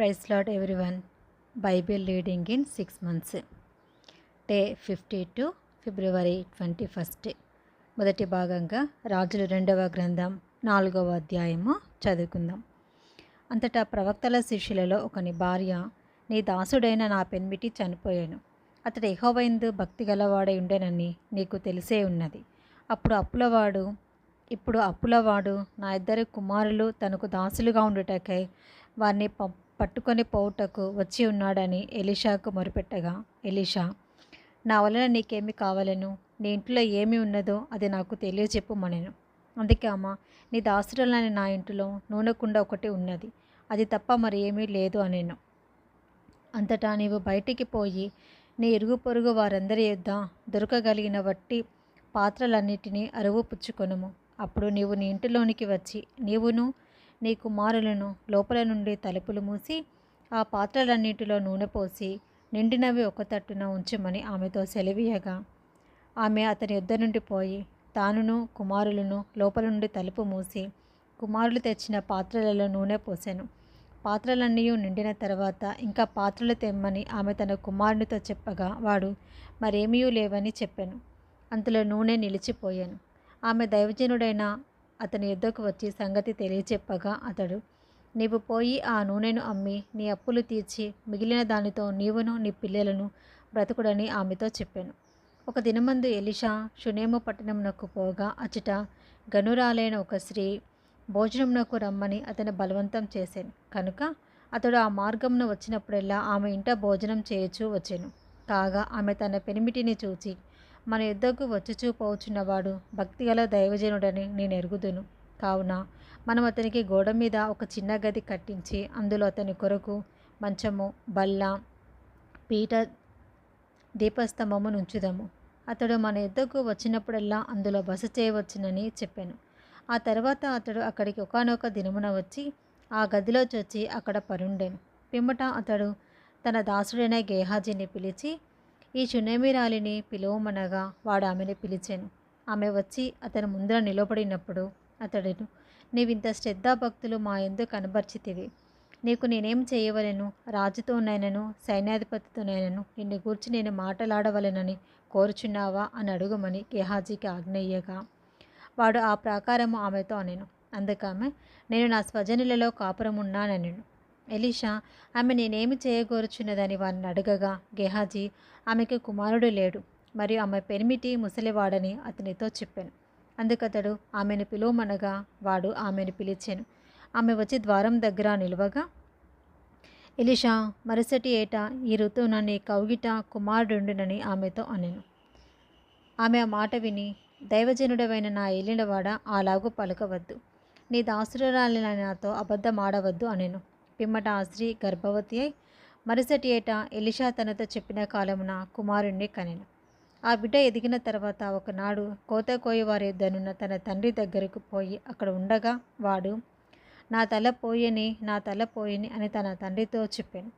Praise Lord everyone. Bible reading in 6 months. Day 52 February 21. మొదటి భాగంగా రాజుల 2వ గ్రంథం 4వ అధ్యాయము చదువుకుందాం. అంతటా ప్రవక్తల శిష్యులలో ఒకని భార్య, నీ దాసుడైన నా పెన్మిటి చనిపోయాను. అతడు యెహోవా యందు భక్తి గలవాడై ఉండెనని నీకు తెలిసే ఉన్నది. ఇప్పుడు అప్పులవాడు నా 2 కుమారులు తనకు దాసులుగా ఉండుటకై వారిని పట్టుకొని పోవుటకు వచ్చి ఉన్నాడని ఎలీషాకు మొరపెట్టగా, ఎలీషా, నా వలన నీకేమి కావాలను? నీ ఇంట్లో ఏమి ఉన్నదో అది నాకు తెలియచెప్పుమనెను. అందుకే ఆమె, నీ దాసురాలని నా ఇంటిలో నూనె కుండ ఒకటి ఉన్నది, అది తప్ప మరి ఏమీ లేదు అనెను. అంతటా నీవు బయటికి పోయి నీ ఇరుగు పొరుగు వారందరి యొద్ద దొరకగలిగిన వట్టి పాత్రలన్నిటినీ అరువు పుచ్చుకొనుము. అప్పుడు నీవు నీ ఇంటిలోనికి వచ్చి నీవును నీ కుమారులను లోపల నుండి తలుపులు మూసి ఆ పాత్రలన్నిటిలో నూనె పోసి నిండినవి ఒక తట్టున ఉంచుమని ఆమెతో సెలవీయగా, ఆమె అతని యొద్ద నుండి పోయి తానును కుమారులను లోపల నుండి తలుపు మూసి కుమారులు తెచ్చిన పాత్రలలో నూనె పోసెను. పాత్రలన్నీ నిండిన తర్వాత ఇంకా పాత్రలు తెమ్మని ఆమె తన కుమారునితో చెప్పగా వాడు మరేమీ లేవని చెప్పెను. అంతలో నూనె నిలిచిపోయాను. ఆమె దైవజనుడైన అతని యొద్దకు వచ్చి సంగతి తెలియచెప్పగా అతడు, నీవు పోయి ఆ నూనెను అమ్మి నీ అప్పులు తీర్చి మిగిలిన దానితో నీవును నీ పిల్లలను బ్రతుకుడని ఆమెతో చెప్పాను. ఒక దినమందు ఎలీషా షునేము పట్టణమునకు పోగా అచ్చట గనురాలైన ఒక స్త్రీ భోజనమునకు రమ్మని అతని బలవంతం చేశాను. కనుక అతడు ఆ మార్గమును వచ్చినప్పుడల్లా ఆమె ఇంట భోజనం చేయొచ్చు వచ్చాను. కాగా ఆమె తన పెనిమిటిని చూచి, మన యుద్ధకు వచ్చుచూ పోచున్నవాడు భక్తిగల దైవజనుడని నేను ఎరుగుదును. కావున మనం అతనికి గోడ మీద ఒక చిన్న గది కట్టించి అందులో అతని కొరకు మంచము, బల్ల, పీట, దీపస్తంభము నుంచుదము. అతడు మన యుద్ధకు వచ్చినప్పుడల్లా అందులో బస చేయవచ్చునని చెప్పాను. ఆ తర్వాత అతడు అక్కడికి ఒకానొక దినమున వచ్చి ఆ గదిలో చొచ్చి అక్కడ పరుండెను. పిమ్మట అతడు తన దాసుడైన గేహాజీని పిలిచి, ఈ షునేమీరాలిని పిలువమనగా వాడు ఆమెను పిలిచాను. ఆమె వచ్చి అతని ముందర నిలబడినప్పుడు అతడును, నీవింత శ్రద్ధాభక్తులు మా యందు కనబర్చితివి. నీకు నేనేం చేయవలెను? రాజుతోనైనను సైన్యాధిపతితోనైనను నిన్ను గూర్చి నేను మాటలాడవలెనని కోరుచున్నావా అని అడుగుమని గేహాజీకి ఆజ్ఞయ్యగా వాడు ఆ ప్రకారము ఆమెతో అనెను. అందుకామె, నేను నా స్వజనులలో కాపురమున్నానెను. ఎలీషా ఆమె నేనేమి చేయగోరుచున్నదని వారిని అడగగా గేహాజీ, ఆమెకు కుమారుడు లేడు మరియు ఆమె పెనిమిటి ముసలివాడని అతనితో చెప్పాను. అందుకతడు ఆమెను పిలువమనగా వాడు ఆమెను పిలిచాను. ఆమె వచ్చి ద్వారం దగ్గర నిలువగా ఎలీషా, మరుసటి ఏట ఈ ఋతువున నీ కౌగిట కుమారుడుండునని ఆమెతో అనెను. ఆమె ఆ మాట విని, దైవజనుడవైన నా ఏలినవాడ, అలాగూ పలకవద్దు, నీ దాసురాలైన నాతో అబద్ధమాడవద్దు అనెను. పిమ్మట ఆ స్త్రీ గర్భవతి అయి మరుసటి ఏట ఎలీషా తనతో చెప్పిన కాలమున కుమారుణ్ణి కనెను. ఆ బిడ్డ ఎదిగిన తర్వాత ఒకనాడు కోత కోయవారి యొద్దనున్న తన తండ్రి దగ్గరకు పోయి అక్కడ ఉండగా వాడు, నా తల పోయని అని తన తండ్రితో చెప్పాను.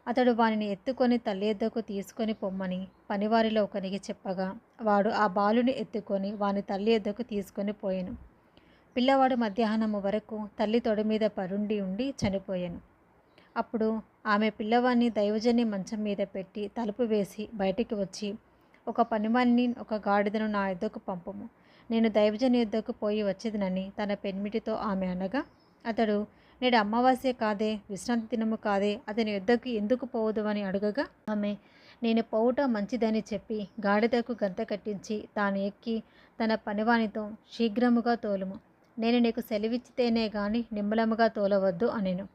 అతడు వానిని ఎత్తుకొని తల్లి యొద్దకు తీసుకొని పొమ్మని పనివారిలో ఒకనికి చెప్పగా వాడు ఆ బాలుని ఎత్తుకొని వాని తల్లి యొద్దకు తీసుకొని పోయాను. పిల్లవాడు మధ్యాహ్నము వరకు తల్లి తొడ మీద పరుండి ఉండి చనిపోయాను. అప్పుడు ఆమె పిల్లవాడిని దైవజని మంచం మీద పెట్టి తలుపు వేసి బయటికి వచ్చి, ఒక పనివాణ్ణి ఒక గాడిదను నా యొద్దకు పంపుము, నేను దైవజని యొద్దకు పోయి వచ్చేదనని తన పెన్మిటితో ఆమె అనగా అతడు, నేడు అమావాస్య కాదే, విశ్రాంతి దినము కాదే, అతని యొద్దకు ఎందుకు పోవదు అని అడగగా ఆమె, నేను పోవుట మంచిదని చెప్పి గాడిదకు గంత కట్టించి తాను ఎక్కి తన పనివానితో, శీఘ్రముగా తోలుము, నేను నీకు సెలవిచ్చితేనే గాని నిమ్మలముగా తోలవద్దు అనెను.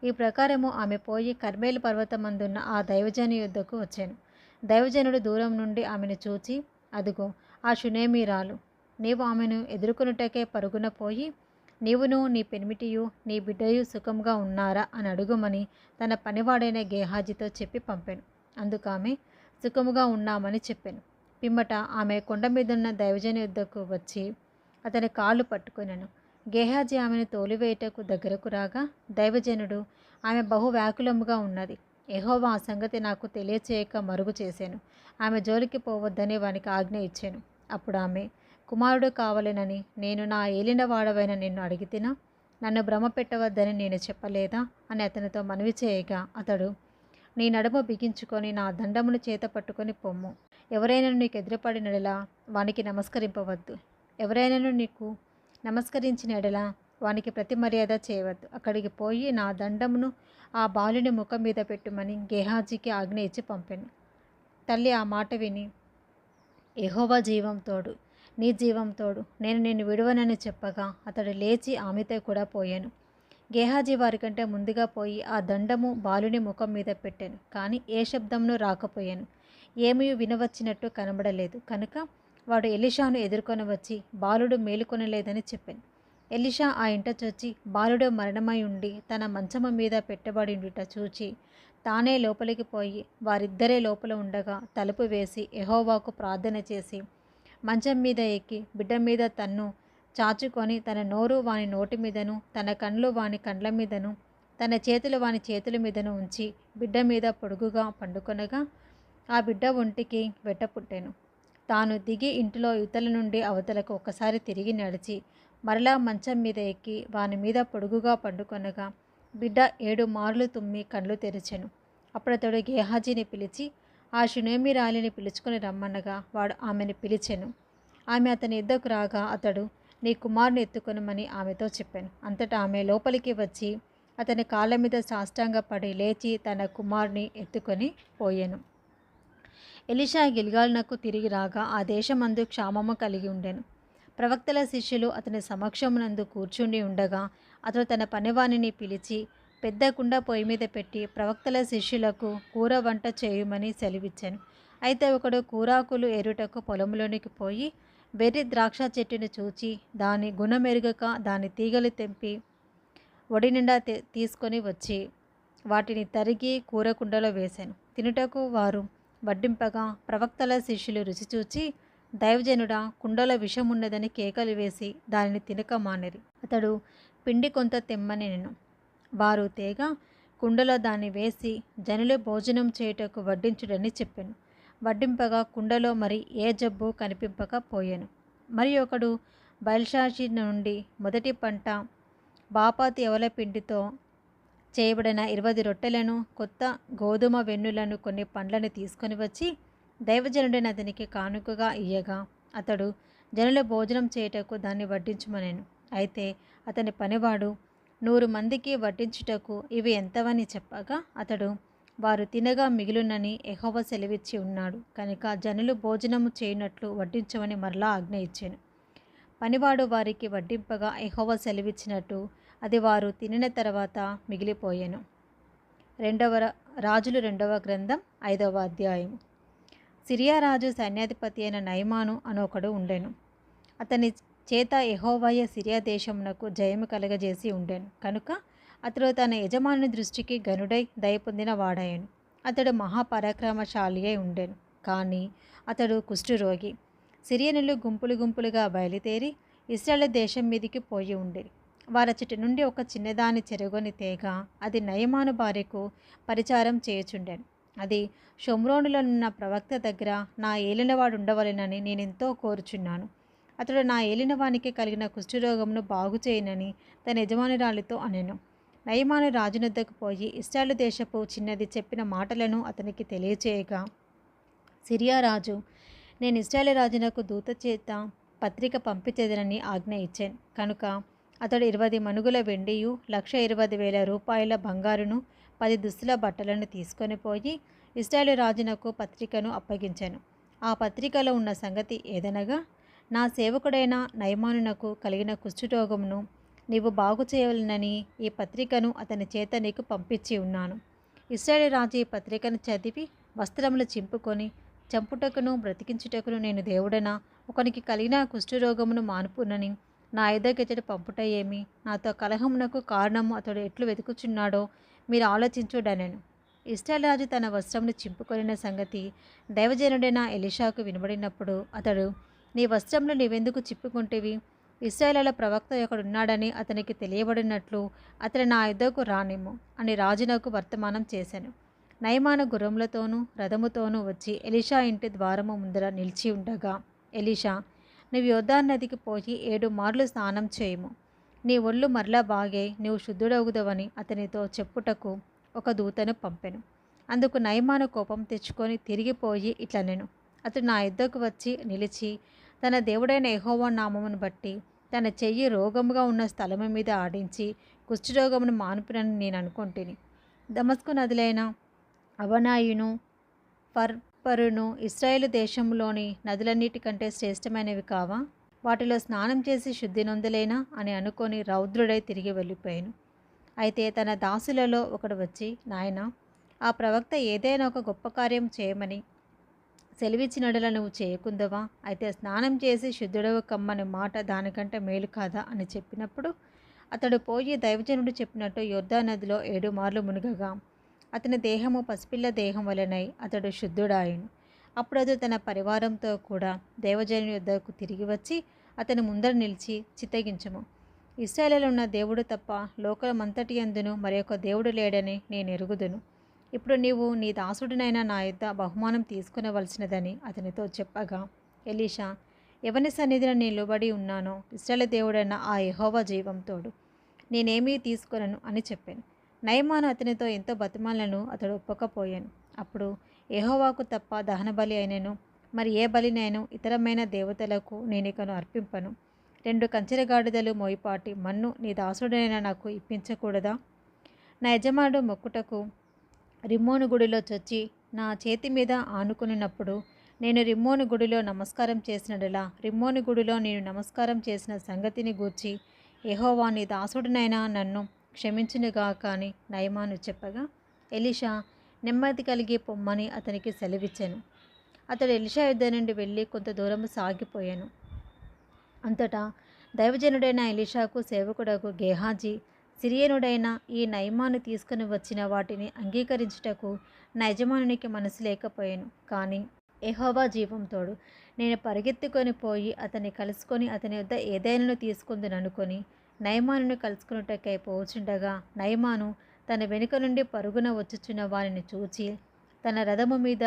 ఈ ప్రకారము ఆమె పోయి కర్మేలు పర్వతమందున్న ఆ దైవజని యొద్దకు వచ్చాను. దైవజనుడు దూరం నుండి ఆమెను చూచి, అదుగో ఆ షునేమీరాలు, నీవు ఆమెను ఎదుర్కొనుటకే పరుగున పోయి నీవును నీ పెనిమిటియు నీ బిడ్డయు సుఖంగా ఉన్నారా అని అడుగుమని తన పనివాడైన గేహాజీతో చెప్పి పంపాను. అందుకామె సుఖముగా ఉన్నామని చెప్పాను. పిమ్మట ఆమె కొండ మీదున్న దైవజని యొద్దకు వచ్చి అతని కాళ్ళు పట్టుకొనెను. గేహాజీ ఆమెను తోలివేయటకు దగ్గరకు రాగా దైవజనుడు, ఆమె బహు వ్యాకులముగా ఉన్నది, యెహోవా ఆ సంగతి నాకు తెలియచేయక మరుగు చేశాను, ఆమె జోలికి పోవద్దని వానికి ఆజ్ఞ ఇచ్చాను. అప్పుడు ఆమె, కుమారుడు కావలెనని నేను నా ఏలినవాడవైన నిన్ను అడిగితినా? నన్ను భ్రమ పెట్టవద్దని నేను చెప్పలేదా అని అతనితో మనవి చేయగా అతడు, నీ నడుము బిగించుకొని నా దండమును చేత పట్టుకొని పొమ్ము. ఎవరైనా నీకు ఎదురుపడిన ఎడల వానికి నమస్కరింపవద్దు. ఎవరైనాను నీకు నమస్కరించిన ఎడల వానికి ప్రతి మర్యాద చేయవద్దు. అక్కడికి పోయి నా దండమును ఆ బాలుని ముఖం మీద పెట్టుమని గేహాజీకి ఆజ్ఞ ఇచ్చి పంపాను. తల్లి ఆ మాట విని, యెహోవా జీవం తోడు, నీ జీవం తోడు, నేను నిన్ను విడువనని చెప్పగా అతడు లేచి ఆమెతో కూడా పోయాను. గేహాజీ వారికంటే ముందుగా పోయి ఆ దండము బాలుని ముఖం మీద పెట్టాను. కానీ ఏ శబ్దమును రాకపోయాను. ఏమీ వినవచ్చినట్టు కనబడలేదు. కనుక వాడు ఎలీషాను ఎదుర్కొని వచ్చి బాలుడు మేలుకొనలేదని చెప్పాను. ఎలీషా ఆ ఇంట చొచ్చి బాలుడు మరణమై ఉండి తన మంచము మీద పెట్టబడి ఉండుట చూచి తానే లోపలికి పోయి వారిద్దరే లోపల ఉండగా తలుపు వేసి యెహోవాకు ప్రార్థన చేసి మంచం మీద ఎక్కి బిడ్డ మీద తన్ను చాచుకొని తన నోరు వాని నోటి మీదను తన కండ్లు వాని కండ్ల మీదను తన చేతులు వాని చేతుల మీదను ఉంచి బిడ్డ మీద పొడుగుగా పండుకొనగా ఆ బిడ్డ ఒంటికి వెట్ట పుట్టెను. తాను దిగి ఇంటిలో ఇవతల నుండి అవతలకు ఒకసారి తిరిగి నడిచి మరలా మంచం మీద ఎక్కి వాని మీద పొడుగుగా పండుకొనగా బిడ్డ 7 మార్లు తుమ్మి కండ్లు తెరిచెను. అప్పుడతడు గేహాజీని పిలిచి ఆ షునేమీరాలిని పిలుచుకొని రమ్మనగా వాడు ఆమెను పిలిచెను. ఆమె అతని యుద్ధకు రాగా అతడు, నీ కుమారుని ఎత్తుకొనమని ఆమెతో చెప్పాను. అంతటా ఆమె లోపలికి వచ్చి అతని కాళ్ళ మీద సాష్టాంగపడి లేచి తన కుమారుని ఎత్తుకొని పోయెను. ఎలీషా గిల్గాలునకు తిరిగి రాగా ఆ దేశమందు క్షామము కలిగి ఉండెను. ప్రవక్తల శిష్యులు అతని సమక్షమునందు కూర్చుండి ఉండగా అతడు తన పనివానిని పిలిచి పెద్ద కుండ పొయ్యి మీద పెట్టి ప్రవక్తల శిష్యులకు కూర వంట చేయుమని సెలవిచ్చాను. అయితే ఒకడు కూరాకులు ఏరుటకు పొలంలోనికి పోయి వెర్రి ద్రాక్ష చెట్టును చూచి దాని గుణమెరుగక దాని తీగలు తెంపి ఒడి నిండా తీసుకొని వచ్చి వాటిని తరిగి కూర కుండలో వేశాను. తినుటకు వారు వడ్డింపగా ప్రవక్తల శిష్యులు రుచి చూచి, దైవజనుడా, కుండలో విషమున్నదని కేకలు వేసి దానిని తినక మానిరి. అతడు పిండి కొంత తెమ్మనెను. వారు తేగ కుండలో దాన్ని వేసి జనులు భోజనం చేయుటకు వడ్డించుడని చెప్పాను. వడ్డింపగా కుండలో మరి ఏ జబ్బు కనిపింపకపోయాను. మరి ఒకడు బయల్షాషి నుండి మొదటి పంట బాపాతి యవల పిండితో చేయబడిన 20 రొట్టెలను కొత్త గోధుమ వెన్నులను కొన్ని పండ్లను తీసుకొని వచ్చి దైవజనుడైన అతనికి కానుకగా ఇయ్యగా అతడు జనుల భోజనం చేయుటకు దాన్ని వడ్డించుమనెను. అయితే అతని పనివాడు 100 మందికి వడ్డించుటకు ఇవి ఎంతవని చెప్పగా అతడు వారు తినగా మిగులునని యెహోవా సెలవిచ్చి ఉన్నాడు కనుక జనులు భోజనము చేయనట్లు వడ్డించమని మరలా ఆజ్ఞ ఇచ్చాను. పనివాడు వారికి వడ్డింపగా యెహోవా సెలవిచ్చినట్టు అది వారు తినిన తర్వాత మిగిలిపోయాను. రాజులు 2వ గ్రంథం 5వ అధ్యాయము. సిరియా రాజు సైన్యాధిపతి అయిన నయమాను అనొకడు ఉండెను. అతని చేత యెహోవాయే సిరియా దేశమునకు జయము కలగజేసి ఉండెను. కనుక అతడు తన యజమాని దృష్టికి గనుడై దయ పొందిన వాడాయను. అతడు మహాపరాక్రమశాలి అయి ఉండెను. కానీ అతడు కుష్ఠరోగి. సిరియనులు గుంపులు గుంపులుగా బయలుదేరి ఇశ్రాయేలు దేశం మీదికి పోయి ఉండేది. వారచటి నుండి ఒక చిన్నదాని చెరగొని తేగ అది నయమాను భార్యకు పరిచారం చేయుచుండెను. అది షోమ్రోనులోనున్న ప్రవక్త దగ్గర నా ఏలినవాడు ఉండవలెనని నేనెంతో కోరుచున్నాను. అతడు నా ఏలినవానికి కలిగిన కుష్ఠరోగమును బాగు చేయనని తన యజమానురాలితో అనెను. నయమాను రాజునొద్దకు పోయి ఇశ్రాయేలు దేశపు చిన్నది చెప్పిన మాటలను అతనికి తెలియచేయగా సిరియా రాజు, నేను ఇశ్రాయేలు రాజునకు దూత చేత పత్రిక పంపించేదనని ఆజ్ఞ ఇచ్చాను. కనుక అతడు 20 మణుగుల వెండియు 1,20,000 రూపాయల బంగారును 10 దుస్తుల బట్టలను తీసుకొని పోయి ఇశ్రాయేలు రాజునకు పత్రికను అప్పగించాను. ఆ పత్రికలో ఉన్న సంగతి ఏదనగా, నా సేవకుడైన నయమానునకు కలిగిన కుష్ఠరోగమును నీవు బాగు చేయవలనని ఈ పత్రికను అతని చేత నీకు పంపించి ఉన్నాను. ఇశ్రాయేలు రాజు ఈ పత్రికను చదివి వస్త్రములు చింపుకొని, చంపుటకును బ్రతికించుటకును నేను దేవుడనా, ఒకనికి కలిగిన కుష్ఠరోగమును మానుపునని నా ఎదుగెతడు పంపుట ఏమి? నాతో కలహమునకు కారణము అతడు ఎట్లు వెతుకుచున్నాడో మీరు ఆలోచించుడనెను. ఇశ్రాయేలు రాజు తన వస్త్రమును చింపుకొనిన సంగతి దైవజనుడైన ఎలీషాకు వినబడినప్పుడు అతడు, నీ వస్త్రములు నీవెందుకు చిప్పుకుంటేవి? ఇశ్రాయేలుల ప్రవక్త ఒకడున్నాడని అతనికి తెలియబడినట్లు అతడు నా యుద్ధకు రానిమ్ము అని రాజునకు వర్తమానం చేశాను. నయమాను గుర్రములతోనూ రథముతోనూ వచ్చి ఎలీషా ఇంటి ద్వారము ముందర నిలిచి ఉండగా ఎలీషా, నీవు యోర్దాను నదికి పోయి 7 మార్లు స్నానం చేయుము. నీ ఒళ్ళు మరలా బాగే నీవు శుద్ధుడవుదవని అతనితో చెప్పుటకు ఒక దూతను పంపెను. అందుకు నయమాను కోపం తెచ్చుకొని తిరిగిపోయి ఇట్లనెను. అతడు నా యుద్ధకు వచ్చి నిలిచి తన దేవుడైన యెహోవా నామమును బట్టి తన చెయ్యి రోగముగా ఉన్న స్థలము మీద ఆడించి కుష్ఠరోగమును మాన్పునని నేను అనుకొంటిని. దమస్కు నదులైన అవనాయును ఫర్పరును ఇశ్రాయేలు దేశంలోని నదులన్నిటికంటే శ్రేష్టమైనవి కావా? వాటిలో స్నానం చేసి శుద్ధి నొందలేనా అని అనుకొని రౌద్రుడై తిరిగి వెళ్ళిపోయాను. అయితే తన దాసులలో ఒకడు వచ్చి, నాయనా, ఆ ప్రవక్త ఏదైనా ఒక గొప్ప కార్యం చేయమని సెలవిచ్చినడల నువ్వు చేయకుందవా? అయితే స్నానం చేసి శుద్ధుడవు కమ్మని మాట దానికంటే మేలు కాదా అని చెప్పినప్పుడు అతడు పోయి దైవజనుడు చెప్పినట్టు యొర్దాను నదిలో 7 మార్లు మునగగా అతని దేహము పసిపిల్ల దేహం వలెనై అతడు శుద్ధుడాయను. అప్పుడు అతడు తన పరివారంతో కూడా దైవజనుని యొద్దకు తిరిగి వచ్చి అతని ముందర నిలిచి, చిత్తగించుము, ఇశ్రాయేలులో ఉన్న దేవుడు తప్ప లోకమంతటి యందును మరొక దేవుడు లేడని నేను ఎరుగుదును. ఇప్పుడు నీవు నీ దాసుడినైనా నా యొద్ద బహుమానం తీసుకునవలసినదని అతనితో చెప్పగా, ఎలీషా, ఎవని సన్నిధిన నిలబడి ఉన్నానో ఇశ్రాయేలు దేవుడైన ఆ యెహోవా జీవం తోడు, నేనేమీ తీసుకొనను అని చెప్పాను. నయమాను అతనితో ఎంతో బతిమాలను అతడు ఒప్పకపోయాను. అప్పుడు యెహోవాకు తప్ప దహన బలి అయినను మరి ఏ బలినైనా ఇతరమైన దేవతలకు నేనికను అర్పింపను. 2 కంచెరగాడిదలు మోయిపాటి మన్ను నీ దాసుడైన నాకు ఇప్పించకూడదా? నా యజమానుడు మొక్కుటకు రిమ్మోను గుడిలో చొచ్చి నా చేతి మీద ఆనుకున్నప్పుడు నేను రిమ్మోను గుడిలో నమస్కారం చేసినడలా రిమ్మోను గుడిలో నేను నమస్కారం చేసిన సంగతిని గూర్చి యెహోవా నీ దాసుడినైనా నన్ను క్షమించునుగాక అని నయమాను చెప్పగా, ఎలీషా నెమ్మది కలిగి పొమ్మని అతనికి సెలవిచ్చాను. అతడు ఎలీషా యుద్ధ నుండి వెళ్ళి కొంత దూరము సాగిపోయాను. అంతటా దైవజనుడైన ఎలీషాకు సేవకుడకు గేహాజీ, సిరియనుడైన ఈ నయమాను తీసుకుని వచ్చిన వాటిని అంగీకరించుటకు నా యజమానునికి మనసు లేకపోయాను. కానీ యెహోవా జీవం తోడు, నేను పరిగెత్తుకొని పోయి అతన్ని కలుసుకొని అతని వద్ద ఏదైనాను తీసుకుందుననుకొని నయమానును కలుసుకున్నటకై పోచుండగా నయమాను తన వెనుక నుండి పరుగున వచ్చుచున్న వారిని చూచి తన రథము మీద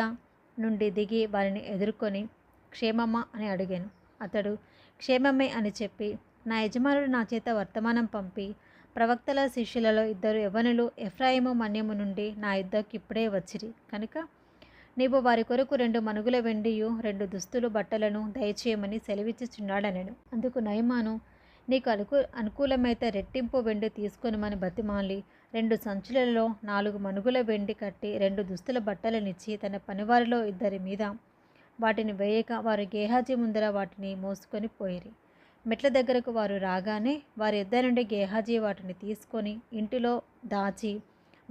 నుండి దిగి వారిని ఎదుర్కొని, క్షేమమా అని అడిగాను. అతడు క్షేమమే అని చెప్పి, నా యజమానుడు నా చేత వర్తమానం పంపి, ప్రవక్తల శిష్యులలో 2 యవ్వనులు ఎఫ్రాయిము మన్యము నుండి నా యుద్ధకు ఇప్పుడే వచ్చిరి కనుక నీవు వారి కొరకు 2 మనుగుల వెండియు 2 దుస్తులు బట్టలను దయచేయమని సెలవిచ్చుచున్నాడనెను. అందుకు నయమాను, నీకు అనుకూలమైతే రెట్టింపు వెండి తీసుకొనుమని బతిమాలి 2 సంచులలో 4 మనుగుల వెండి కట్టి 2 దుస్తుల బట్టలనిచ్చి తన పనివారిలో 2 మీద వాటిని వేయక వారు గేహాజీ ముందర వాటిని మోసుకొని పోయిరి. మెట్ల దగ్గరకు వారు రాగానే వారి యొద్ద నుండి గేహాజీ వాటిని తీసుకొని ఇంటిలో దాచి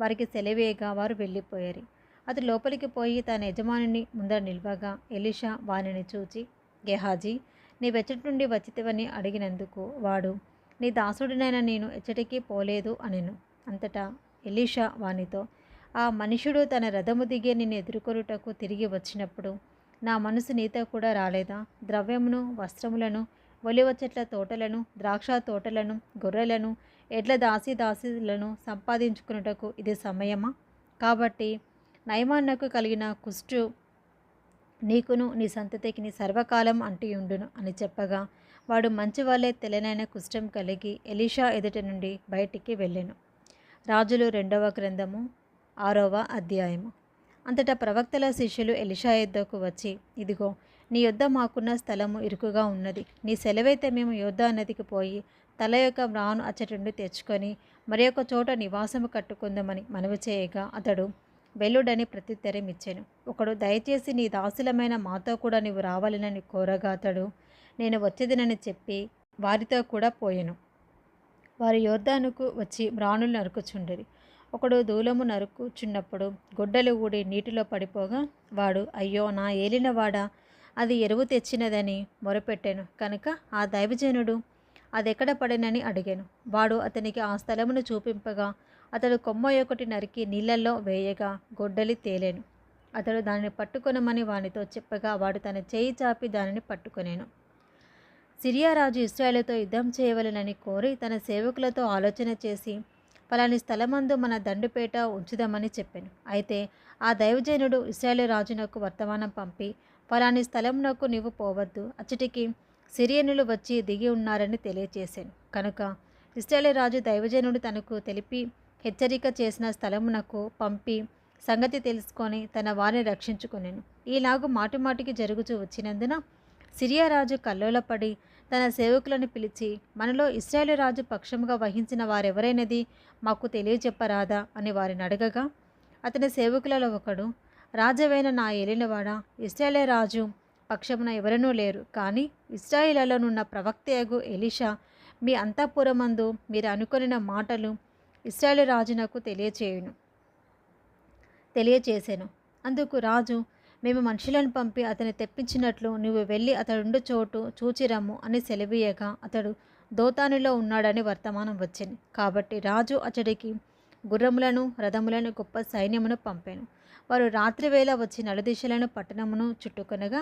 వారికి సెలవేయగా వారు వెళ్ళిపోయారు. అతడు లోపలికి పోయి తన యజమానిని ముందర నిల్వగా ఎలీషా వానిని చూచి, గేహాజీ, నీవెచ్చటి నుండి వచ్చితివని అడిగినందుకు వాడు, నీ దాసుడినైనా నేను ఎచ్చటికీ పోలేదు అనెను. అంతటా ఎలీషా వానితో, ఆ మనుషుడు తన రథము దిగి నిన్ను ఎదుర్కొనుటకు తిరిగి వచ్చినప్పుడు నా మనసు నీతో కూడా రాలేదా? ద్రవ్యమును, వస్త్రములను, ఒలివ చెట్ల తోటలను, ద్రాక్ష తోటలను, గొర్రెలను, ఎడ్ల దాసీలను సంపాదించుకున్నటకు ఇది సమయమా? కాబట్టి నయమానునకు కలిగిన కుష్టు నీకును నీ సంతతికి సర్వకాలం అంటియుండును అని చెప్పగా వాడు మంచి వలె తెల్లనైన కుష్ఠం కలిగి ఎలీషా ఎదుట నుండి బయటికి వెళ్ళెను. రాజులు 2వ గ్రంథము 6వ అధ్యాయము. అంతటా ప్రవక్తల శిష్యులు ఎలీషా యొద్దకు వచ్చి, ఇదిగో, నీ యొద్ద మాకున్న స్థలము ఇరుకుగా ఉన్నది. నీ సెలవైతే మేము యొర్దాను నదికి పోయి తల యొక్క మ్రాను అచ్చటి నుండి తెచ్చుకొని మరి ఒక చోట నివాసము కట్టుకుందామని మనవి చేయగా అతడు వెల్లుడని ప్రత్యుత్తరం ఇచ్చాను. ఒకడు, దయచేసి నీ దాసులమైన మాతో కూడా నీవు రావాలని కోరగా అతడు, నేను వచ్చేదినని చెప్పి వారితో కూడా పోయెను. వారు యొర్దానుకు వచ్చి మ్రానులు నరుకుచుండిరి. ఒకడు దూలము నరుకుచున్నప్పుడు గొడ్డలు ఊడి నీటిలో పడిపోగా వాడు, అయ్యో నా ఏలినవాడా, అది ఎరువు తెచ్చినదని మొరపెట్టాను. కనుక ఆ దైవజనుడు అదెక్కడ పడినని అడిగాను. వాడు అతనికి ఆ స్థలమును చూపింపగా అతడు కొమ్మ ఒకటి నరికి నీళ్ళల్లో వేయగా గొడ్డలి తేలేను. అతడు దానిని పట్టుకొనమని వానితో చెప్పగా వాడు తన చేయి చాపి దానిని పట్టుకొనేను. సిరియా రాజు ఇశ్రాయేలుతో యుద్ధం చేయవలెనని కోరి తన సేవకులతో ఆలోచన చేసి పలాని స్థలమందు మన దండుపేట ఉంచుదామని చెప్పాను. అయితే ఆ దైవజనుడు ఇశ్రాయేలు రాజునకు వర్తమానం పంపి, పలాని స్థలంనకు నీవు పోవద్దు, అచ్చటికి సిరియనులు వచ్చి దిగి ఉన్నారని తెలియచేశాను. కనుక ఇశ్రాయేలు రాజు దైవజనుడు తనకు తెలిపి హెచ్చరిక చేసిన స్థలమునకు పంపి సంగతి తెలుసుకొని తన వారిని రక్షించుకొనెను. ఈలాగు మాటిమాటికి జరుగుచూ వచ్చినందున సిరియా రాజు కల్లోలపడి తన సేవకులను పిలిచి, మనలో ఇశ్రాయేలు రాజు పక్షముగా వహించిన వారెవరైనది మాకు తెలియజెప్పరాదా అని వారిని అడగగా, అతని సేవకులలో ఒకడు, రాజవైన నా ఏలినవాడా, ఇశ్రాయేలు రాజు పక్షమున ఎవరనూ లేరు, కానీ ఇశ్రాయేలులోనున్న ప్రవక్తయగు ఎలీషా మీ అంతఃపురమందు మీరు అనుకొనిన మాటలు ఇశ్రాయేలు రాజునకు తెలియచేసెను. అందుకు రాజు, మేము మనుషులను పంపి అతన్ని తెప్పించినట్లు నువ్వు వెళ్ళి అతడుండు చోటు చూచిరమ్ము అని సెలవీయగా అతడు దోతానులో ఉన్నాడని వర్తమానం వచ్చింది. కాబట్టి రాజు అతడికి గుర్రములను రథములను గొప్ప సైన్యమును పంపాను. వారు రాత్రివేళ వచ్చి నలుదిశలను పట్టణమును చుట్టుకొనగా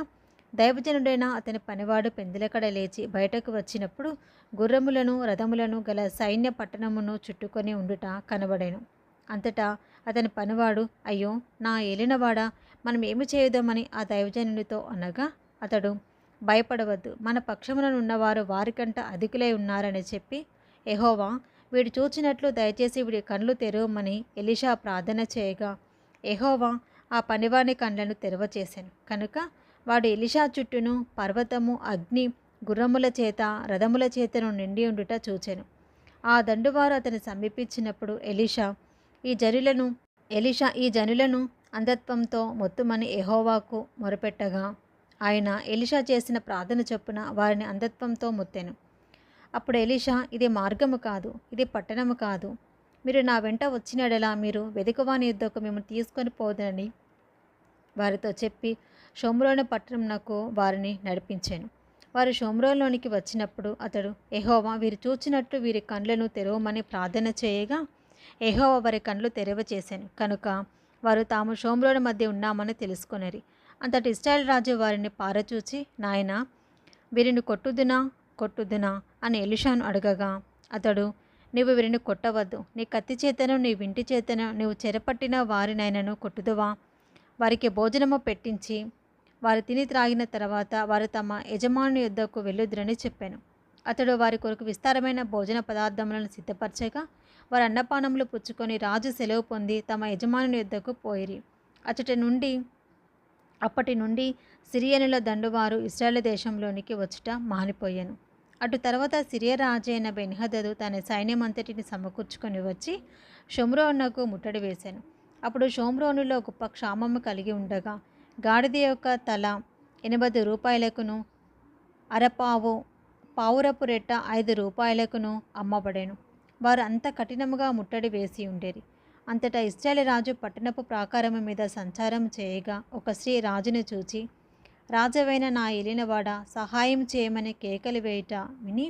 దైవజనుడైన అతని పనివాడు పెందలకడ లేచి బయటకు వచ్చినప్పుడు గుర్రములను రథములను గల సైన్య పట్టణమును చుట్టుకొని ఉండుట కనబడెను. అంతటా అతని పనివాడు, అయ్యో నా ఏలినవాడా, మనం ఏమి చేయుదామని ఆ దైవజనునితో అనగా, అతడు, భయపడవద్దు, మన పక్షముననున్నవారు వారికంట అధికులై ఉన్నారని చెప్పి, యెహోవా వీడు చూచినట్లు దయచేసి వీడి కళ్ళు తెరవమని ఎలీషా ప్రార్థన చేయగా యెహోవా ఆ పనివాని కండ్లను తెరవచేశాను. కనుక వాడు ఎలీషా చుట్టూను పర్వతము అగ్ని గుర్రముల చేత రథముల చేతను నిండి ఉండుట చూచెను. ఆ దండువారు అతని సమీపించినప్పుడు ఎలీషా ఈ జనులను అంధత్వంతో మొత్తుమని యెహోవాకు మొరపెట్టగా ఆయన ఎలీషా చేసిన ప్రార్థన చొప్పున వారిని అంధత్వంతో మొత్తెను. అప్పుడు ఎలీషా, ఇది మార్గము కాదు, ఇది పట్టణము కాదు, మీరు నా వెంట వచ్చినడలా మీరు వెదుకువాని యుద్ధకు మిమ్మల్ని తీసుకొని పోదని వారితో చెప్పి షోమ్రోను పట్టణంనకు వారిని నడిపించాను. వారు షోమ్రోన్లోనికి వచ్చినప్పుడు అతడు, యెహోవా వీరు చూచినట్టు వీరి కండ్లను తెరవమని ప్రార్థన చేయగా యెహోవా వారి కండ్లు తెరవచేశాను. కనుక వారు తాము షోమ్రోను మధ్య ఉన్నామని తెలుసుకొనిరి. అంతటి ఇశ్రాయేలు రాజు వారిని పారచూచి, నాయనా వీరిని కొట్టుదునా అని ఎలీషాను అడగగా అతడు, నీవు వీరిని కొట్టవద్దు, నీ కత్తి చేతను నీ వింటి చేతను నీవు చెరపట్టిన వారినైనను కొట్టుదువా? వారికి భోజనము పెట్టించి వారు తిని త్రాగిన తర్వాత వారు తమ యజమానుని యుద్ధకు వెళ్ళుదురని చెప్పాను. అతడు వారి కొరకు విస్తారమైన భోజన పదార్థములను సిద్ధపరచగా వారు అన్నపానములు పుచ్చుకొని రాజు సెలవు పొంది తమ యజమానుని యుద్ధకు పోయిరి. అప్పటి నుండి సిరియనుల దండువారు ఇశ్రాయేలు దేశంలోనికి వచ్చుట మానిపోయాను. అటు తర్వాత సిరియా రాజు అయిన బెన్హదదు తన సైన్యమంతటిని సమకూర్చుకొని వచ్చి షోమ్రోనుకు ముట్టడి వేశాను. అప్పుడు షోమ్రోనులో గొప్ప క్షామము కలిగి ఉండగా గాడిద యొక్క తల 80 రూపాయలకును పావురపు రెట్ట 5 రూపాయలకును అమ్మబడెను. వారు అంత కఠినముగా ముట్టడి వేసి ఉండేది. అంతటా ఇశ్రాయేలు రాజు పట్టణపు ప్రాకారము మీద సంచారం చేయగా ఒక స్త్రీ రాజును చూచి, రాజవైన నా ఏలినవాడా, సహాయం చేయమని కేకలు వేయుట విని,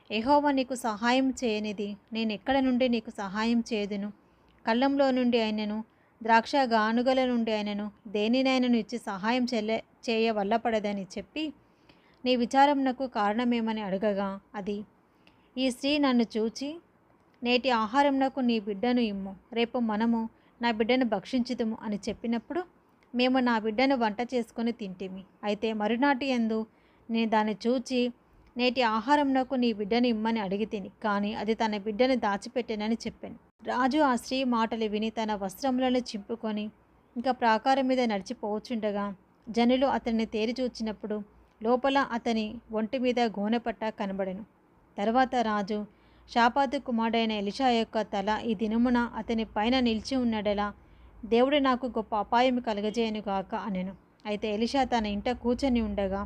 యెహోవా నీకు సహాయం చేయనిది నేను ఎక్కడ నుండి నీకు సహాయం చేయుదును? కళ్ళంలో నుండి అయినను ద్రాక్ష గానుగల నుండి అయినను దేనినైనను ఇచ్చి సహాయం చేయ వల్లపడదని చెప్పి, నీ విచారమునకు కారణమేమని అడగగా అది, ఈ స్త్రీ నన్ను చూచి, నేటి ఆహారంనకు నీ బిడ్డను ఇమ్ము, రేపు మనము నా బిడ్డను భక్షించుదుము అని చెప్పినప్పుడు మేము నా బిడ్డను వంట చేసుకొని తింటిమి. అయితే మరునాటి యందు నేను దాన్ని చూచి, నేటి ఆహారంనకు నీ బిడ్డను ఇమ్మని అడిగి తిని, కానీ అది తన బిడ్డను దాచిపెట్టెనని చెప్పాను. రాజు ఆ స్త్రీ మాటలు విని తన వస్త్రములను చింపుకొని ఇంకా ప్రాకారం మీద నడిచిపోవచ్చుండగా జనులు అతన్ని తేరి చూచినప్పుడు లోపల అతని ఒంటి మీద గోనెపట్ట కనబడెను. తర్వాత రాజు, షాపాతు కుమారుడైన ఎలీషా యొక్క తల ఈ దినమున అతని పైన నిలిచి ఉన్నడలా దేవుడు నాకు గొప్ప అపాయం కలగజేయనుగాక అనెను. అయితే ఎలీషా తన ఇంట కూర్చొని ఉండగా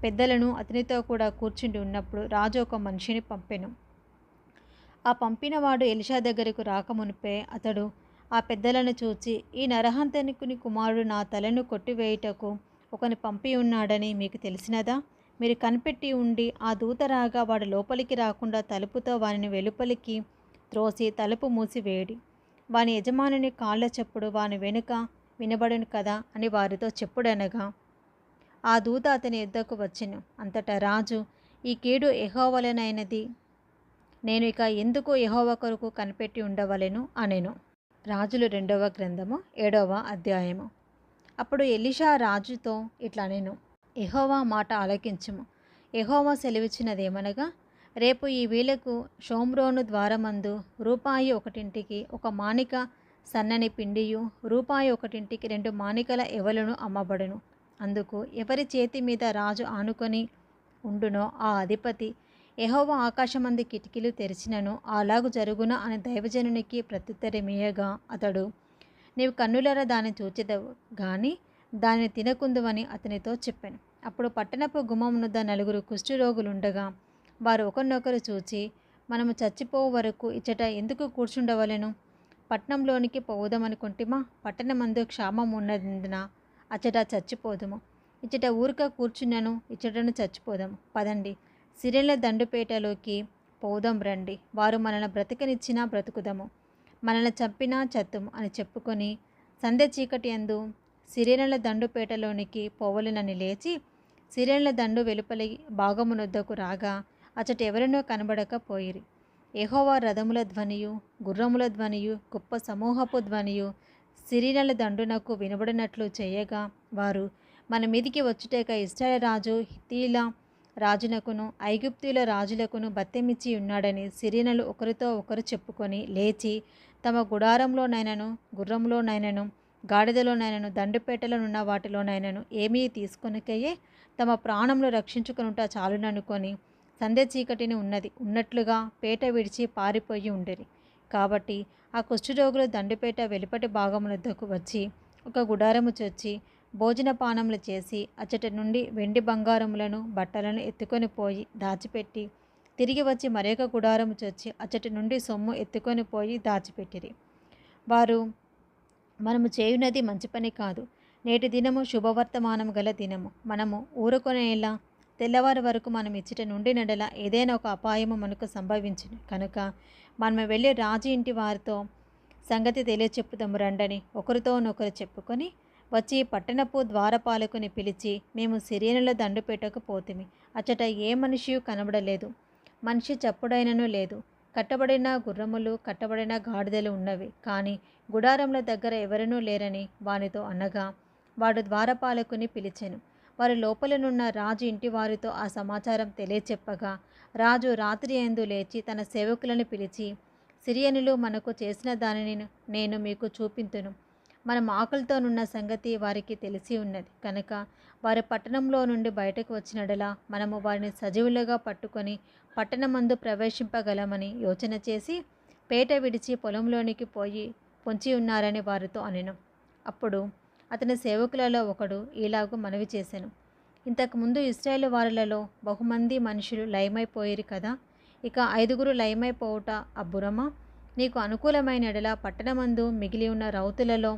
పెద్దలను అతనితో కూడా కూర్చుండి ఉన్నప్పుడు రాజు ఒక మనిషిని పంపెను. ఆ పంపినవాడు ఎలీషా దగ్గరకు రాకమునిపే అతడు ఆ పెద్దలను చూచి, ఈ నరహంతకుని కుమారుడు నా తలను కొట్టివేయుటకు ఒకని పంపి ఉన్నాడని మీకు తెలిసినదా? మీరు కనిపెట్టి ఉండి ఆ దూత రాగా వాడు లోపలికి రాకుండా తలుపుతో వానిని వెలుపలికి త్రోసి తలుపు మూసివేయడి. వాని యజమానుని కాళ్ళ చప్పుడు వాని వెనుక వినబడును కదా అని వారితో చెప్పుడనగా ఆ దూత అతని యుద్ధకు వచ్చెను. అంతటా రాజు, ఈ కీడు యెహోవావలనైనది, నేను ఇక ఎందుకు యెహోవా కొరకు కనిపెట్టి ఉండవలెను అనెను. రాజులు 2వ గ్రంథము 7వ అధ్యాయము. అప్పుడు ఎలీషా రాజుతో ఇట్లా అనెను, యెహోవా మాట ఆలకించుము. యెహోవా సెలవిచ్చినదేమనగా, రేపు ఈ వేళకు షోమ్రోను ద్వారమందు రూపాయి ఒకటింటికి ఒక మానిక సన్నని పిండియు, రూపాయి ఒకటింటికి 2 మానికల ఎవలును అమ్మబడును. అందుకు ఎవరి చేతి మీద రాజు ఆనుకొని ఉండునో ఆ అధిపతి, యెహోవా ఆకాశమంది కిటికీలు తెరిచినను అలాగు జరుగున అని దైవజనునికి ప్రత్యుత్తరమియ్యగా, అతడు, నీవు కన్నులారా దాన్ని చూచెదవు గాని దానిని తినకుందువని అతనితో చెప్పాను. అప్పుడు పట్టణపు గుమ్మమునొద్ద 4 కుష్ఠరోగులుండగా వారు ఒకరినొకరు చూచి, మనము చచ్చిపోవు వరకు ఇచ్చట ఎందుకు కూర్చుండవలెను? పట్టణంలోనికి పోవుదామనుకొంటిమా? పట్టణమందు క్షామం ఉన్నందున అచ్చట చచ్చిపోదుము. ఇచ్చట ఊరక కూర్చున్నను ఇచ్చటను చచ్చిపోదాము. పదండి, సిరియన్ల దండుపేటలోకి పోదాం రండి. వారు మనల్ని బ్రతికనిచ్చినా బ్రతుకుదము, మనల్ని చంపినా చత్తుము అని చెప్పుకొని సంధ్య చీకటి యందు సిరియనుల దండుపేటలోనికి పోవలెనని లేచి సిరియనుల దండు వెలుపలి భాగమునొద్దకు రాగా అచ్చట ఎవరినో కనబడకపోయిరి. యెహోవా రథముల ధ్వనియు, గుర్రముల ధ్వనియు, గొప్ప సమూహపు ధ్వనియు సిరియనుల దండునకు వినబడినట్లు చేయగా, వారు మన మీదికి వచ్చుటక ఇశ్రాయేలు రాజు హిత్తీయుల రాజునకును ఐగుప్తీయుల రాజులకును బత్తెమిచ్చి ఉన్నాడని సిరియనులు ఒకరితో ఒకరు చెప్పుకొని లేచి తమ గుడారంలోనైనను, గుర్రంలోనైనను, గాడిదలోనైనను, దండుపేటలోనున్న వాటిలోనైనను ఏమీ తీసుకొనకయే తమ ప్రాణములు రక్షించుకొనుట చాలుననుకొని సంధ్య చీకటిని ఉన్నట్లుగా పేట విడిచి పారిపోయి ఉండిరి. కాబట్టి ఆ కుష్ఠరోగులు దండుపేట వెలుపటి భాగమునొద్దకు వచ్చి ఒక గుడారము చొచ్చి భోజనపానములు చేసి అచ్చట నుండి వెండి బంగారములను బట్టలను ఎత్తుకొని పోయి దాచిపెట్టి తిరిగి వచ్చి మరొక గుడారము చొచ్చి అచ్చట నుండి సొమ్ము ఎత్తుకొని పోయి దాచిపెట్టిరి. వారు, మనము చేయునది మంచి పని కాదు. నేటి దినము శుభవర్తమానం గల దినము. మనము ఊరుకొనేలా తెల్లవారి వరకు మనం ఇచ్చట నుండి నెడల ఏదైనా ఒక అపాయము మనకు సంభవించును. కనుక మనము వెళ్ళి రాజు ఇంటి వారితో సంగతి తెలియచెప్పుదాము రండని ఒకరితోనొకరు చెప్పుకొని వచ్చి పట్టణపు ద్వారపాలకుని పిలిచి, మేము సిరియనుల దండుపేటకు పోతిమి. అచ్చట ఏ మనిషియు కనబడలేదు, మనిషి చప్పుడైనను లేదు. కట్టబడిన గుర్రములు, కట్టబడిన గాడిదలు ఉన్నవి, కానీ గుడారముల దగ్గర ఎవరనూ లేరని వానితో అనగా, వాడు ద్వారపాలకుని పిలిచెను. వారి లోపలనున్న రాజు ఇంటి వారితో ఆ సమాచారం తెలియచెప్పగా, రాజు రాత్రి యందు లేచి తన సేవకులను పిలిచి, సిరియనులు మనకు చేసిన దానిని నేను మీకు చూపింతును. మనం ఆకలితోనున్న సంగతి వారికి తెలిసి ఉన్నది కనుక వారి పట్టణంలో నుండి బయటకు వచ్చినడలా మనము వారిని సజీవులుగా పట్టుకొని పట్టణమందు ప్రవేశింపగలమని యోచన చేసి పేట విడిచి పొలంలోనికి పోయి పొంచి ఉన్నారని వారితో అనెను. అప్పుడు అతని సేవకులలో ఒకడు ఈలాగు మనవి చేసెను, ఇంతకుముందు ఇశ్రాయేలు వారిలలో బహుమంది మనుషులు లయమైపోయిరి కదా, ఇక 5 లయమైపోవుట అబ్బురమా? నీకు అనుకూలమైన ఎడల పట్టణమందు మిగిలి ఉన్న రౌతులలో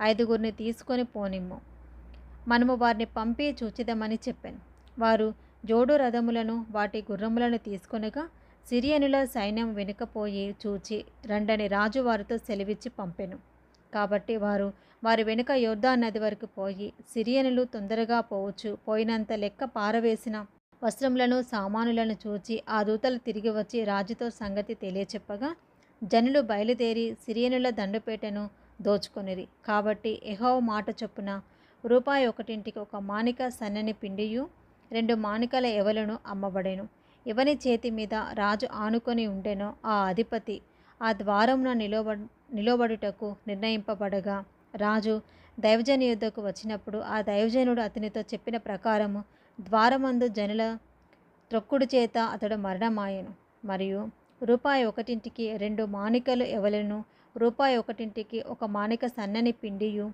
5 తీసుకొని పోనిమ్ము, మనము వారిని పంపి చూచిదమని చెప్పాను. వారు జోడు రథములను వాటి గుర్రములను తీసుకొనగా సిరియనుల సైన్యం వెనుకపోయి చూచి రండని రాజు వారితో సెలవిచ్చి పంపెను. కాబట్టి వారు వారి వెనుక యొర్దాను నది వరకు పోయి సిరియనులు తొందరగా పోయినంత లెక్క పారవేసిన వస్త్రములను సామానులను చూచి ఆ దూతలు తిరిగి వచ్చి రాజుతో సంగతి తెలియచెప్పగా, జనులు బయలుదేరి సిరియనుల దండుపేటను దోచుకొనిరి. కాబట్టి యెహోవా మాట చొప్పున రూపాయి ఒకటింటికి ఒక మానిక సన్నని పిండియు, 2 మానికల ఎవలను అమ్మబడెను. ఎవని చేతి మీద రాజు ఆనుకొని ఉండెనో ఆ అధిపతి ఆ ద్వారమున నిలబడుటకు నిర్ణయింపబడగా, రాజు దైవజను యొద్దకు వచ్చినప్పుడు ఆ దైవజనుడు అతనితో చెప్పిన ప్రకారము ద్వారమందు జనుల త్రొక్కుడు చేత అతడు మరణమాయెను. మరియు రూపాయి ఒకటింటికి 2 మానికలు ఎవలను, రూపాయి ఒకటింటికి ఒక మానిక సన్నని పిండియు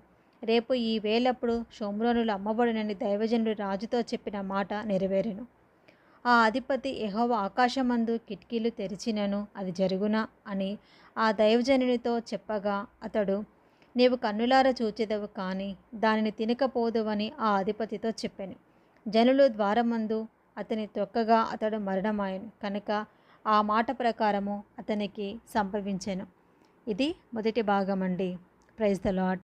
రేపు ఈ వేళప్పుడు షోమ్రోనులు అమ్మబడునని దైవజనుడు రాజుతో చెప్పిన మాట నెరవేరెను. ఆ అధిపతి, యెహోవా ఆకాశమందు కిటికీలు తెరిచినను అది జరుగునా అని ఆ దైవజనునితో చెప్పగా, అతడు, నీవు కన్నులారా చూచెదవు కానీ దానిని తినకపోదువని ఆ అధిపతితో చెప్పాను. జనులు ద్వారమందు అతని త్రొక్కగా అతడు మరణమాయెను కనుక ఆ మాట ప్రకారము అతనికి సంభవించెను. ఇది మొదటి భాగమండి. Praise the lord.